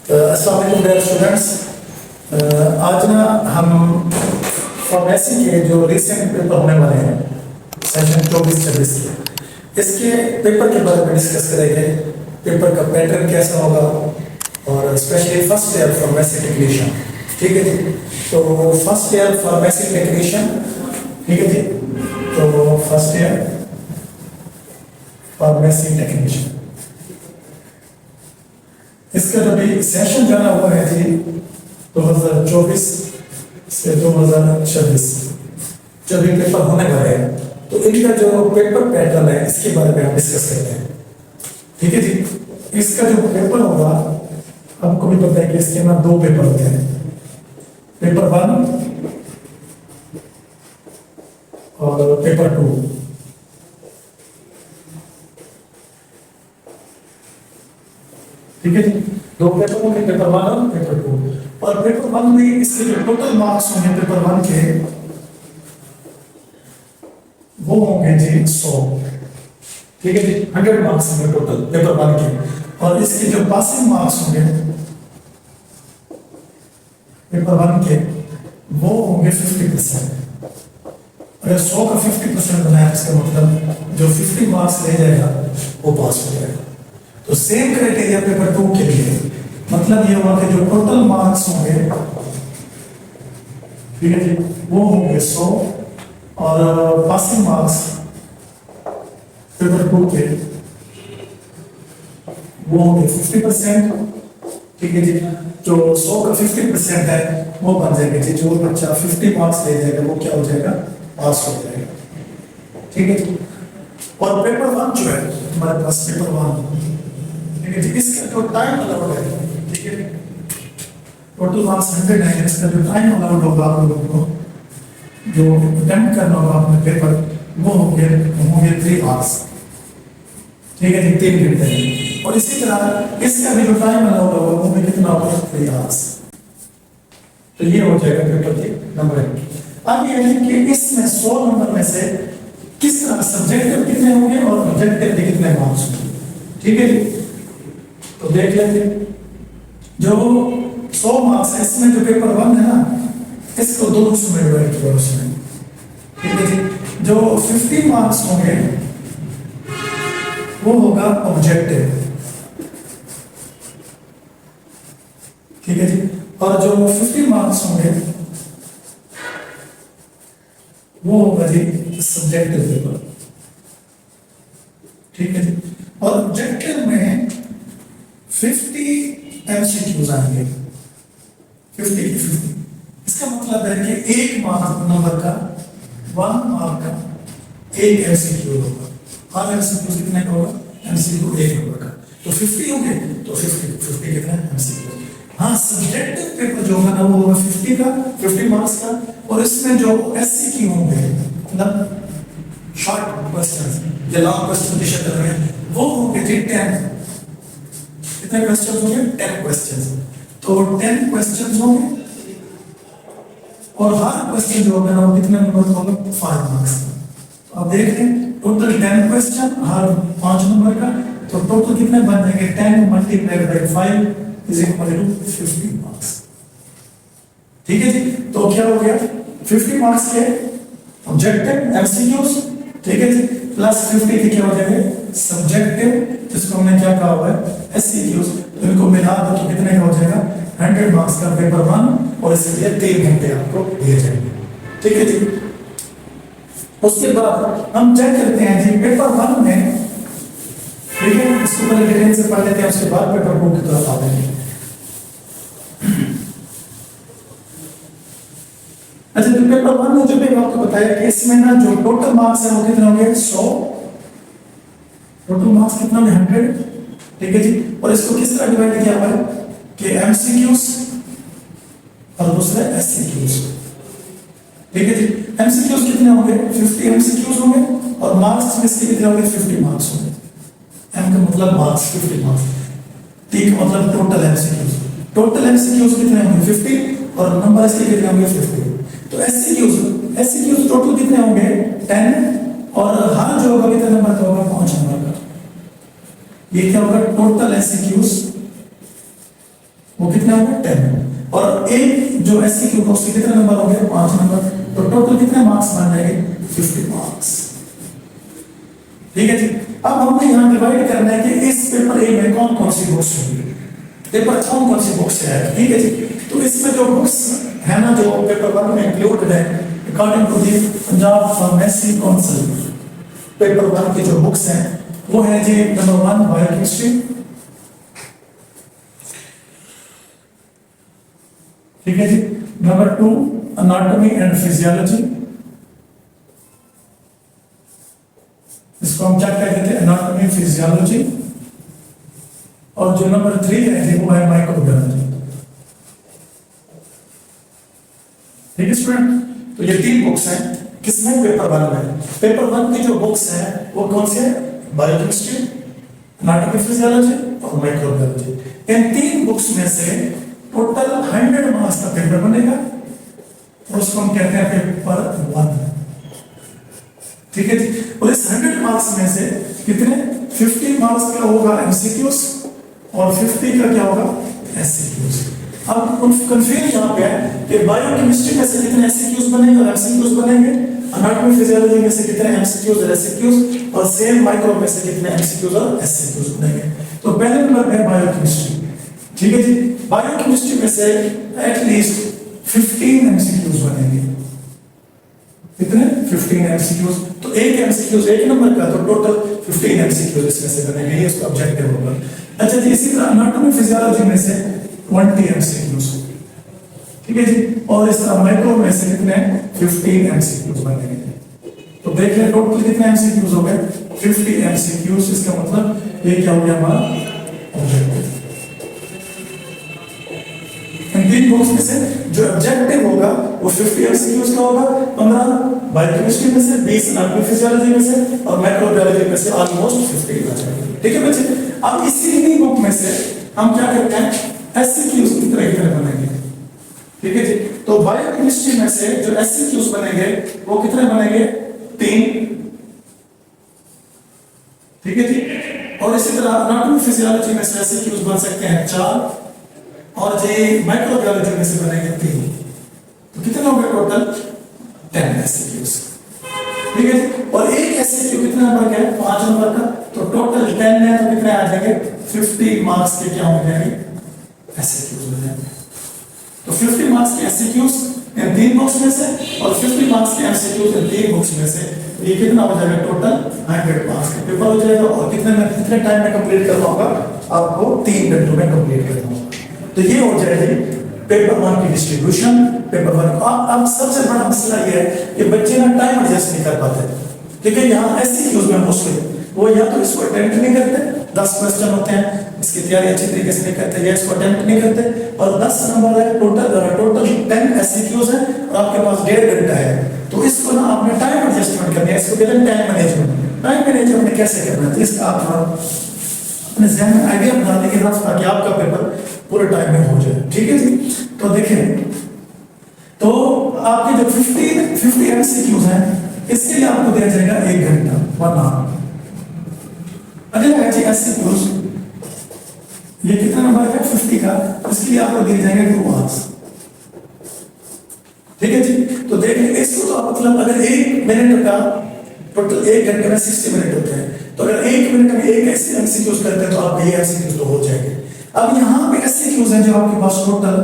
अस्सलाम वालेकुम dear students. आज ना हम फार्मेसी के जो रिसेंट पेपर होने वाले हैं सेशन 24-26 के, इसके पेपर के बारे में डिस्कस करेंगे। पेपर का पैटर्न कैसा होगा और specially first year pharmacy technician. ठीक है जी। तो फर्स्ट ईयर फार्मेसी टेक्नीशियन, ठीक है जी। तो फर्स्ट ईयर फार्मेसी टेक्नीशियन, इसका जो भी सेशन जाना हुआ है जी 2024 से 2026 जो भी पेपर होने वाले हैं, तो इनका जो पेपर पैटर्न है इसके बारे में हम डिस्कस करते हैं। ठीक है जी। इसका जो पेपर होगा, आपको भी पता है कि इसके ना दो पेपर होते हैं, पेपर 1 और पेपर 2। ठीक है जी। दो पेपर होंगे, पेपर 1 और पेपर 2। और पेपर 1 में इसके जो टोटल मार्क्स होंगे पेपर 1 के, वो होंगे जी 100। ठीक है जी। 100 मार्क्स होंगे टोटल पेपर 1 के। और इसके जो पासिंग मार्क्स होंगे पेपर 1 के, वो होंगे 50%। अगर 100 का 50% बनाया, इसका मतलब जो 50 मार्क्स ले जाएगा वो पास हो जाएगा। तो सेम क्राइटेरिया पेपर 2 के लिए, मतलब ये हुआ कि जो टोटल मार्क्स होंगे, ठीक है जी, वो होंगे 100 और पासिंग मार्क्स पेपर 2 के वो होंगे 50%। ठीक है जी। जो 100 का 50% है वो बन जाएगा जी, जो बच्चा 50 मार्क्स ले जाएगा वो क्या हो जाएगा, पास हो जाएगा। ठीक है जी। और पेपर 1 जो है हमारे पास, पेपर 1, ठीक है जी, इसका जो टाइम अलाउड है, ठीक है, टोटल मार्क्स 100 है, इसका जो टाइम अलाउड होगा आप लोगों को, जो अटेम्प्ट करना होगा अपने पेपर, वो होंगे 3 आवर्स। ठीक है जी, 3 घंटे। और इसी तरह इसका भी जो टाइम अलाउड होगा वो भी कितना होगा, 3 आवर्स। तो ये हो जाएगा पेपर के नंबर 1। अब ये है कि इसमें 100 नंबर में से किस तरह सब्जेक्टिव कितने होंगे और ऑब्जेक्टिव के कितने मार्क्स होंगे। ठीक है जी। तो देख लेते, जो 100 मार्क्स है इसमें जो पेपर 1 है ना, इसको दो हिस्सों में डिवाइड किया उसने। ठीक है जी। जो 50 मार्क्स होंगे वो होगा ऑब्जेक्टिव। ठीक है जी। और जो 50 मार्क्स होंगे वो होगा जी सब्जेक्टिव पेपर। ठीक है जी। और ऑब्जेक्टिव में 50 एमसीक्यूज आएंगे, 50 की 50। इसका मतलब है कि 1 मार्क नंबर का, 1 मार्क का 1 एमसीक्यू होगा। हर एमसीक्यू कितने का होगा, एमसीक्यू 1 नंबर का। तो 50 होंगे तो 50 कितना एमसीक्यू। हाँ, सब्जेक्टिव पेपर जो होगा ना वो होगा 50 का, 50 मार्क्स का। और इसमें जो एससीक्यू होंगे, मतलब शॉर्ट क्वेश्चन या लॉन्ग क्वेश्चन की शक्ल में, वो होंगे 10। कितने क्वेश्चन होंगे, 10 क्वेश्चन। तो 10 क्वेश्चन होंगे और हर क्वेश्चन जो होगा ना वो कितने नंबर का होगा, 5 मार्क्स। तो आप देख लें, टोटल 10 क्वेश्चन, हर 5 नंबर का, तो टोटल कितने बन जाएंगे, 10 multiplied by 5 is equal to 50 marks. ठीक है जी। तो क्या हो गया, 50 मार्क्स के ऑब्जेक्टिव एमसीक्यूज, ठीक है जी, प्लस 50 के क्या हो जाएंगे सब्जेक्टिव, जिसको हमने क्या कहा हुआ है, एससीक्यूज। तो इनको मिला दो तो कितने का हो जाएगा, 100 मार्क्स का पेपर 1, और इसके लिए 3 घंटे आपको दिए जाएंगे। ठीक है जी। उसके बाद हम चेक करते हैं जी पेपर 1 में, ठीक है, इसको पहले डिटेल से पढ़ लेते हैं, उसके बाद पेपर 2 की तरफ आते हैं। अच्छा, तो पेपर 1 में जो भी आपको बताया कि इसमें ना जो टोटल मार्क्स है वो कितने होंगे, 100। टोटल मार्क्स कितना है, 100। ठीक है जी। और इसको किस तरह डिवाइड किया हुआ है कि एमसीक्यूज और दूसरा एससीक्यूज। ठीक है जी। एमसीक्यूज कितने होंगे, 50 एमसीक्यूज होंगे, और मार्क्स इसके कितने होंगे, 50 मार्क्स होंगे। एम का मतलब मार्क्स, 50 मार्क्स। टी का मतलब टोटल एमसीक्यूज। टोटल एमसीक्यूज कितने होंगे, 50, और नंबर इसके कितने होंगे, 50। तो एससीक्यूज टोटल कितने होंगे, 10, और हर जो होगा कितने नंबर का होगा, 5 नंबर का। ये क्या होगा, टोटल एमसीक्यूज वो कितने हो गए 10, और एक जो एससीक्यू का उसके कितने नंबर हो गए 5 नंबर, तो टोटल कितने मार्क्स बन जाएंगे 50 मार्क्स। ठीक है जी। अब हमने यहाँ डिवाइड करना है कि इस पेपर ए में कौन कौन सी बुक्स होंगी, पेपर कौन कौन सी बुक्स है। ठीक है जी। तो इसमें जो बुक्स है ना जो पेपर 1 में इंक्लूडेड है according to the Punjab pharmacy council, paper 1 की जो बुक्स हैं वो है जी नंबर 1 बायोकेमिस्ट्री, ठीक है जी। नंबर 2 एनाटॉमी एंड फिजियोलॉजी, इसको हम क्या कहते थे एनाटॉमी फिजियोलॉजी, और जो नंबर 3 है जी वो है माइक्रोबायोलॉजी। ठीक है स्टूडेंट, तो ये 3 बुक्स हैं किसमें पेपर 1 में। पेपर 1 की जो बुक्स हैं वो कौन सी है, बायोकेमिस्ट्री, एनाटॉमी फिजियोलॉजी और माइक्रोबायोलॉजी। इन 3 बुक्स में से टोटल 100 मार्क्स का पेपर बनेगा और उसको हम कहते हैं पेपर 1। ठीक है जी। और इस 100 मार्क्स में से कितने 50 मार्क्स का होगा एमसीक्यूज और 50 का क्या होगा एससीक्यूज। अब कंफ्यूजन यहाँ पे है कि बायोकेमिस्ट्री में से कितने एससीक्यूज बनेंगे और एमसीक्यूज बनेंगे, एनाटॉमी फिजियोलॉजी में से कितने एमसीक्यूज और एससीक्यूज, और सेल माइक्रो में से कितने एमसीक्यूज और एससीक्यूज बनेंगे। तो पहले नंबर है बायोकेमिस्ट्री। ठीक है जी। बायोकेमिस्ट्री में से एटलीस्ट 15 एमसीक्यूज बनेंगे, कितने 15 एमसीक्यूज। तो एक एमसीक्यूज 1 नंबर का, तो टोटल 15 एमसीक्यूज इसमें से बनेंगे, ये उसका ऑब्जेक्टिव होगा। अच्छा जी। इसी तरह एनाटॉमी फिजियोलॉजी में से 20 एमसीक्यूज, ठीक है जी। और इस तरह माइक्रो में से कितने 15 एमसीक्यूज बनेंगे। तो देख लें टोटल कितने एमसीक्यूज हो गए 50 एमसीक्यूज। इसका मतलब ये क्या हो गया हमारा ऑब्जेक्टिव। इन 3 बुक्स में से जो ऑब्जेक्टिव होगा वो 50 एमसीक्यूज का होगा, 15 बायोकेमिस्ट्री में से, 20 एनाटॉमी फिजियोलॉजी में से और माइक्रोबायोलॉजी में से ऑलमोस्ट 50 आ जाएंगे। ठीक है बच्चे। अब इसी ही बुक में से हम क्या करते हैं एससीक्यूज की तरह बनेंगे। ठीक है जी। तो बायोकेमिस्ट्री में से जो एससीक्यूज बनेंगे वो कितने बनेंगे 3। ठीक है जी। और इसी तरह एनाटॉमी फिजियोलॉजी में से एससीक्यूज बन सकते हैं 4, और जी माइक्रोबायोलॉजी में से बनेंगे 3। तो कितने हो गए टोटल 10 एससीक्यूज। ठीक है जी। और एक एससीक्यू कितने नंबर का है 5 नंबर का, तो टोटल 10 है तो कितने आ जाएंगे 50 मार्क्स के क्या हो जाएंगे एससीक्यूज हो जाएंगे। तो 50 मार्क्स के एससीक्यूज इन 3 बुक्स में से और 50 मार्क्स के एमसीक्यूज इन 3 बुक्स में से, ये कितना हो जाएगा टोटल 100 मार्क्स का पेपर हो जाएगा। और कितने टाइम में कंप्लीट करना होगा आपको 3 घंटों में कंप्लीट करना होगा। तो ये हो जाएगी पेपर 1 की डिस्ट्रीब्यूशन। पेपर 1 अब सबसे बड़ा मसला ये है कि बच्चे ना टाइम एडजस्ट नहीं कर पाते। ठीक है। यहाँ एससीक्यूज में मोस्टली वो या तो इसको अटेम्प्ट नहीं करते, 10 क्वेश्चन होते हैं, इसकी तैयारी अच्छी तरीके से नहीं करते, या इसको अटेम्प्ट नहीं करते, और 10 नंबर है टोटल 10 एससीक्यूज है और आपके पास 1.5 घंटा है। तो इसको ना आपने टाइम एडजस्टमेंट करनी है, इसको कहते हैं टाइम मैनेजमेंट। टाइम मैनेजमेंट कैसे करना है इसका आप अपने जहन में आइडिया बना लेंगे रफ, ताकि आपका पेपर पूरे टाइम में हो जाए। ठीक है जी। तो देखें, तो आपके जो 50 एमसीक्यूज हैं इसके लिए आपको दिया जाएगा 1 घंटा 1 आवर। अगला है जी एससीक्यूज, ये कितना नंबर है 50 का, इसके लिए आपको दिए जाएंगे 2 आवर्स। ठीक है जी। तो देखिए इसको तो आप मतलब अगर 1 मिनट का टोटल 1 घंटे में 60 मिनट होते हैं, तो अगर 1 मिनट में एक ऐसे एमसीक्यूज करते हैं तो आप ये एमसीक्यूज तो हो जाएंगे। अब यहाँ पे एससीक्यूज हैं जो आपके पास टोटल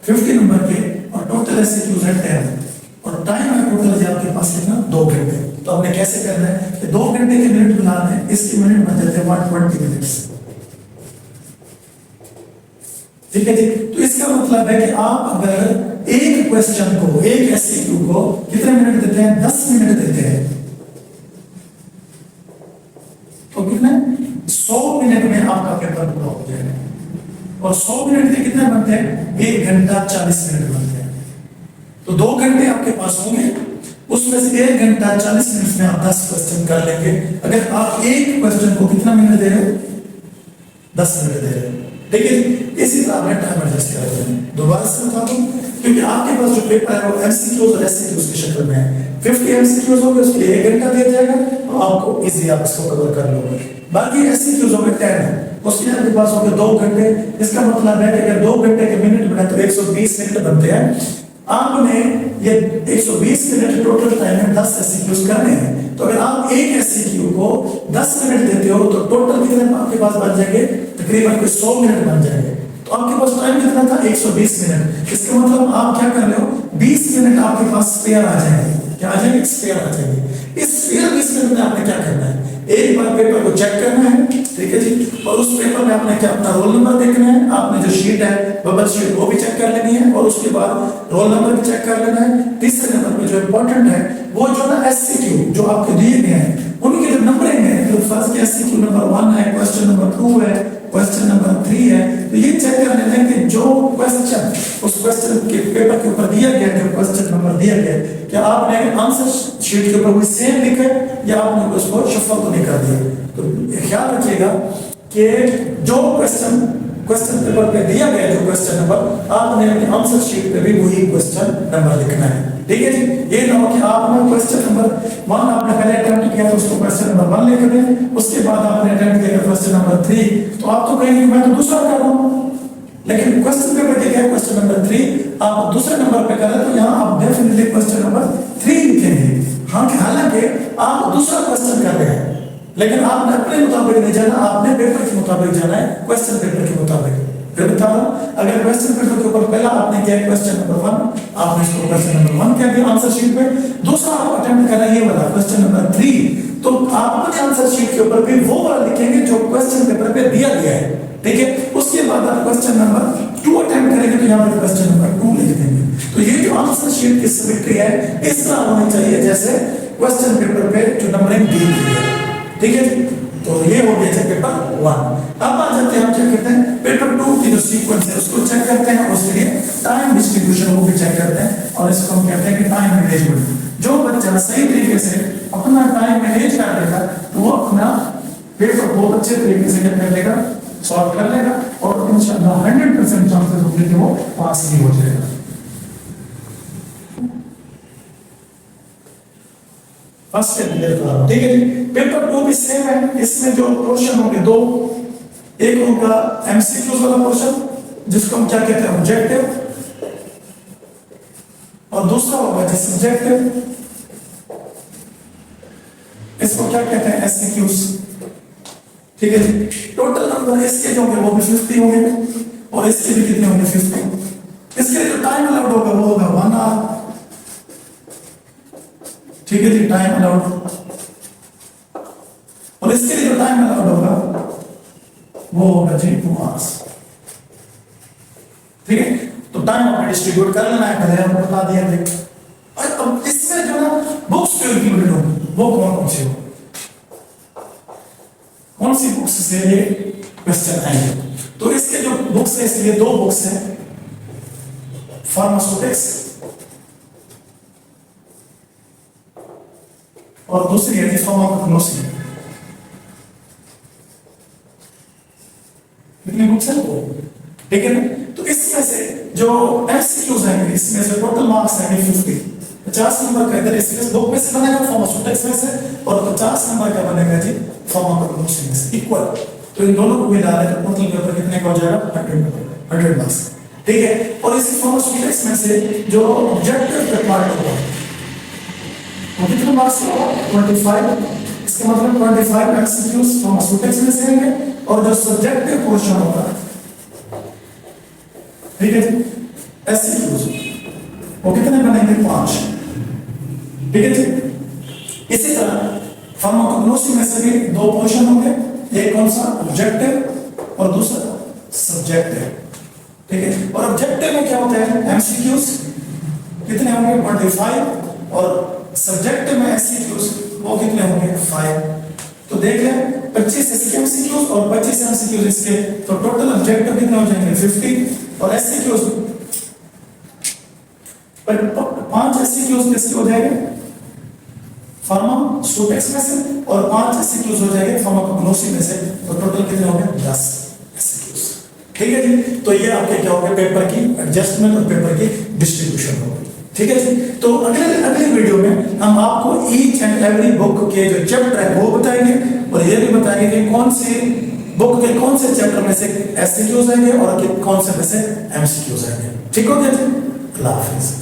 50 नंबर के, और टोटल एससीक्यूज है 10, और टाइम है टोटल जो आपके पास कितना 2 घंटे। तो हमने कैसे करना है कि 2 घंटे के मिनट बना दें, इसके मिनट बन जाते हैं 120 मिनट्स। ठीक है जी। तो इसका मतलब है कि आप अगर एक क्वेश्चन को, एक एससीक्यू को कितने मिनट देते हैं 10 मिनट देते हैं, तो कितने 100 मिनट में आपका पेपर पूरा हो जाएगा। और 100 मिनट के कितने बनते हैं 1 घंटा 40 मिनट बनते हैं। तो 2 घंटे आपके पास होंगे, उसमें से 1 घंटा 40 मिनट में आप 10 क्वेश्चन कर लेंगे। अगर आप एक क्वेश्चन को कितना मिनट दे रहे हो 10 मिनट दे रहे हो। ठीक है। इसी तरह आपने टाइम एडजस्ट कर लेना। दोबारा से बता दूं, क्योंकि आपके पास जो पेपर है वो एमसीक्यूज और एससीक्यूज की शक्ल में है। 50 एमसीक्यूज होंगे, उसके लिए 1 घंटा दिया जाएगा, तो आपको इजी आप इसको कवर कर लोगे। बाकी एससीक्यूज होंगे 10 है, उसके लिए आपके पास होंगे 2 घंटे। इसका मतलब है कि अगर 2 घंटे के मिनट बने तो 120 मिनट बनते हैं। आपने ये 120 मिनट टोटल टाइम में 10 एससीक्यूज करने हैं, तो अगर आप एक एससीक्यू को 10 मिनट देते हो तो टोटल कितने आपके पास बन जाएंगे, तकरीबन कोई 100 मिनट बन जाएंगे। तो आपके पास टाइम कितना था, 120 मिनट। इसका मतलब आप क्या कर रहे हो, 20 मिनट आपके पास स्पेयर आ जाएंगे। क्या आ जाएंगे, स्पेयर आ जाएंगे। इस स्पेयर 20 मिनट में आपने क्या करना है, एक बार पेपर को चेक करना है, ठीक है जी, और उस पेपर में आपने क्या अपना रोल नंबर देखना है, आपने जो शीट है बबल शीट वो भी चेक कर लेनी है, और उसके बाद रोल नंबर भी चेक कर लेना है। तीसरे नंबर पे जो इंपॉर्टेंट है वो जो ना एससीक्यू जो आपके दिए गए हैं उनके जो नंबरिंग है, तो फर्स्ट एससीक्यू नंबर 1 है, क्वेश्चन नंबर 2 है, क्वेश्चन नंबर 3 है, तो ये चेक कर लेना है कि जो क्वेश्चन उस क्वेश्चन के पेपर के ऊपर दिया गया, जो क्वेश्चन नंबर दिया गया, क्या आपने आंसर शीट के ऊपर वही सेम लिखा है या आपने उसको शफल तो नहीं कर दिया। तो ख्याल रखिएगा कि जो क्वेश्चन पेपर पे दिया गया जो क्वेश्चन नंबर, आपने अपने आंसर शीट पे भी वही क्वेश्चन नंबर लिखना है, ठीक है जी। ये ना हो कि आपने क्वेश्चन नंबर 1 आपने पहले अटेम्प्ट किया तो उसको क्वेश्चन नंबर 1 लिख दें, उसके बाद आपने अटेम्प्ट किया क्वेश्चन नंबर 3, तो आप तो कहेंगे मैं तो दूसरा कर रहा हूं, लेकिन क्वेश्चन पेपर के क्या क्वेश्चन नंबर 3 आप दूसरे नंबर पे करें तो यहां आप डेफिनेटली क्वेश्चन नंबर 3 लिखेंगे। हालांकि आप दूसरा क्वेश्चन कर रहे हैं, लेकिन आपने अपने मुताबिक नहीं जाना, आपने पेपर के मुताबिक जाना है, क्वेश्चन पेपर के मुताबिक। फिर बता रहा हूं, अगर क्वेश्चन पेपर के ऊपर पहला आपने किया क्वेश्चन नंबर 1, आपने इसको क्वेश्चन नंबर 1 कह दिया आंसर शीट पे, दूसरा आप अटेम्प्ट कर रहे हैं ये वाला क्वेश्चन नंबर 3, तो आप अपने आंसर शीट के ऊपर भी वो वाला लिखेंगे जो क्वेश्चन पेपर पे दिया गया है, ठीक है। उसके बाद आप क्वेश्चन नंबर 2 अटेम्प्ट करेंगे तो यहां पे क्वेश्चन नंबर 2 लिख देंगे। तो ये जो आंसर शीट की सिमेट्री है इस तरह होनी चाहिए जैसे क्वेश्चन पेपर पे जो नंबरिंग दी गई है, ठीक है। तो ये हो गया पेपर 1। अब आ जाते हैं हम चेक करते हैं पेपर 2 की जो सीक्वेंस है उसको चेक करते हैं, उसके लिए टाइम डिस्ट्रीब्यूशन वो भी चेक करते हैं, और इसको हम कहते हैं कि टाइम मैनेजमेंट। जो बच्चा सही तरीके से अपना टाइम मैनेज कर लेगा तो वो अपना पेपर बहुत अच्छे तरीके से कर लेगा, सॉल्व कर लेगा, और इंशाल्लाह 100% चांसेस होंगे कि वो पास ही हो जाएगा। फर्स्ट ठीक है जी। पेपर 2 भी सेम है, इसमें जो क्वेश्चन होंगे 2, एक होगा एमसीक्यूज वाला क्वेश्चन जिसको हम क्या कहते हैं ऑब्जेक्टिव, और दूसरा होगा जी सब्जेक्टिव, इसको क्या कहते हैं एससीक्यूज, ठीक है जी। टोटल नंबर इसके जो होंगे वो भी 50 होंगे, और इसके भी कितने होंगे 50। इसके लिए जो टाइम अलाउड होगा वो होगा 1 आवर, ठीक है जी, टाइम अलाउड, और इसके लिए जो टाइम अलाउड होगा वो होगा जी 2 आवर्स, ठीक है। तो टाइम आपने डिस्ट्रीब्यूट कर लेना है, पहले आपको बता दिया देख। और अब इसमें जो ना बुक्स जो इंक्लूडेड होंगी वो कौन सी होगी, कौन सी बुक्स से ये क्वेश्चन आएंगे। तो इसके जो बुक्स है, इसलिए 2 बुक्स हैं, फार्मास्यूटिक्स और दूसरी है फार्माकोग्नोसी। कितनी बुक्स है वो, ठीक है ना। तो इसमें से जो एमसीक्यूज हैं इसमें से टोटल मार्क्स हैं 50 नंबर का इधर इस बुक में से बनेगा फार्मास्यूटिक्स में से, और 50 नंबर का बनेगा जी फार्माकोग्नोसी में से, इक्वल। तो इन दोनों को मिला है तो टोटल पेपर कितने का हो जाएगा 100 मार्क्स, ठीक है। और इस फार्मास्यूटिक्स में से जो ऑब्जेक्टिव पार्ट होगा वो कितने मार्क्स होगा 25, इसका मतलब 25 एमसीक्यूज फार्मास्यूटिक्स में से होंगे, और जो सब्जेक्टिव पोर्शन होगा, ठीक है जी, एससीक्यूज वो कितने बनेंगे 5, ठीक है जी। इसी तरह फार्माकोग्नोसी में से भी 2 पोर्शन होंगे, एक कौन सा ऑब्जेक्टिव और दूसरा सब्जेक्टिव, ठीक है। और ऑब्जेक्टिव में क्या होता है एमसीक्यूज कितने होंगे 25, और सब्जेक्टिव में एमसीक्यूज वो कितने होंगे 5। तो देख लें 25 इसके एमसीक्यूज और 25 एमसीक्यूज इसके, तो टोटल ऑब्जेक्टिव कितने हो जाएंगे 50, और एमसीक्यूज 5 एमसीक्यूज किसके हो जाएंगे फार्मास्यूटिक्स में से, और 5 एमसीक्यूज हो जाएंगे फार्माकोग्नोसी में से, तो टोटल कितने होंगे 10 एमसीक्यूज, ठीक है जी। तो ये आपके क्या होगा, पेपर की एडजस्टमेंट और पेपर की डिस्ट्रीब्यूशन होगी। ठीक है जी। तो अगले वीडियो में हम आपको ईच एंड एवरी बुक के जो चैप्टर है वो बताएंगे, और ये भी बताएंगे कि कौन से बुक के कौन से चैप्टर में से एससीक्यूज आएंगे और कौन से में से एमसीक्यूज आएंगे। ठीक हो गया जी। अल्लाह हाफिज।